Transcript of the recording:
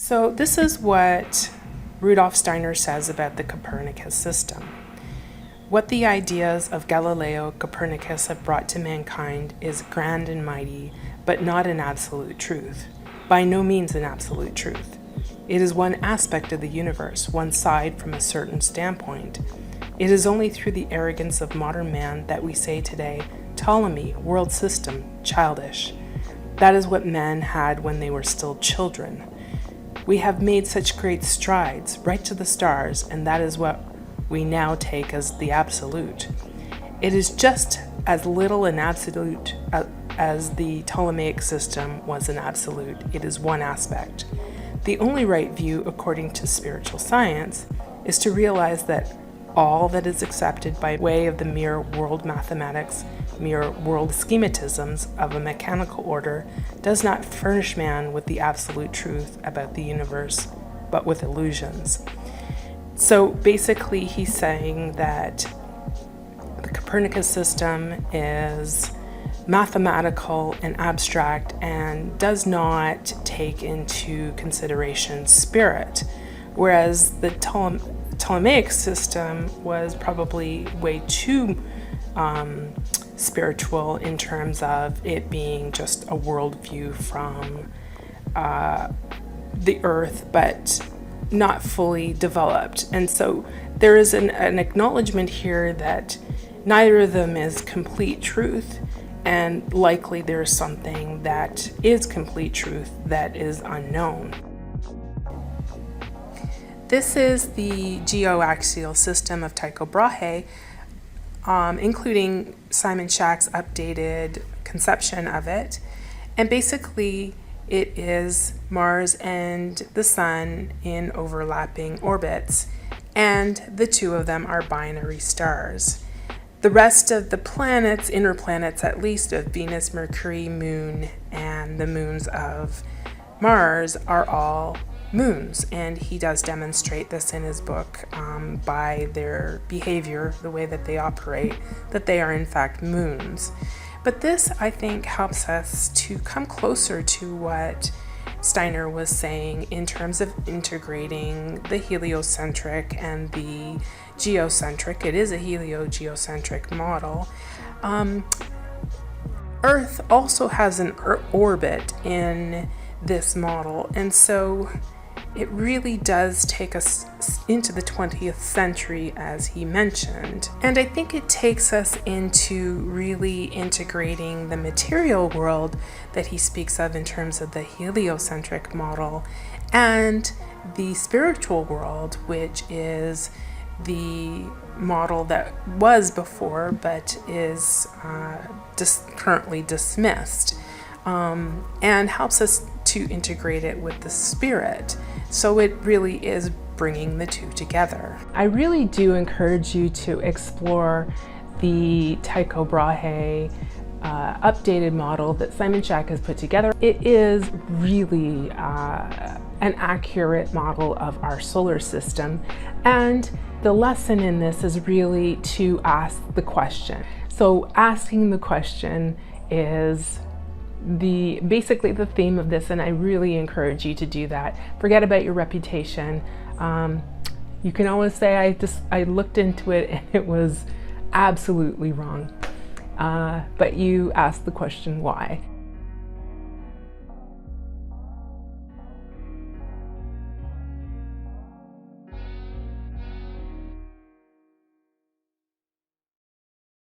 So this is what Rudolf Steiner says about the Copernicus system. What the ideas of Galileo Copernicus have brought to mankind is grand and mighty, but not an absolute truth. By no means an absolute truth. It is one aspect of the universe, one side from a certain standpoint. It is only through the arrogance of modern man that we say today, Ptolemy, world system, childish. That is what men had when they were still children. We have made such great strides, right to the stars, and that is what we now take as the absolute. It is just as little an absolute as the Ptolemaic system was an absolute. It is one aspect. The only right view, according to spiritual science, is to realize that all that is accepted by way of the mere world mathematics, mere world schematisms of a mechanical order, does not furnish man with the absolute truth about the universe, but with illusions. So basically he's saying that the Copernicus system is mathematical and abstract and does not take into consideration spirit, whereas the Ptolemaic system was probably way too spiritual in terms of it being just a worldview from the earth, but not fully developed. And so there is an acknowledgement here that neither of them is complete truth, and likely there's something that is complete truth that is unknown. This is the geoaxial system of Tycho Brahe, including Simon Schach's updated conception of it. And basically, it is Mars and the Sun in overlapping orbits, and the two of them are binary stars. The rest of the planets, inner planets at least, of Venus, Mercury, Moon, and the moons of Mars are all moons, and he does demonstrate this in his book by their behavior, the way that they operate, that they are in fact moons. But this, I think, helps us to come closer to what Steiner was saying in terms of integrating the heliocentric and the geocentric. It is a heliogeocentric model. Earth also has an orbit in this model, and so it really does take us into the 20th century, as he mentioned. And I think it takes us into really integrating the material world that he speaks of in terms of the heliocentric model and the spiritual world, which is the model that was before but is currently dismissed, and helps us to integrate it with the spirit. So it really is bringing the two together. I really do encourage you to explore the Tycho Brahe updated model that Simon Schach has put together. It is really an accurate model of our solar system, and the lesson in this is really to ask the question. So asking the question is basically the theme of this, and I really encourage you to do that. Forget about your reputation. You can always say, I looked into it and it was absolutely wrong. But you ask the question, why?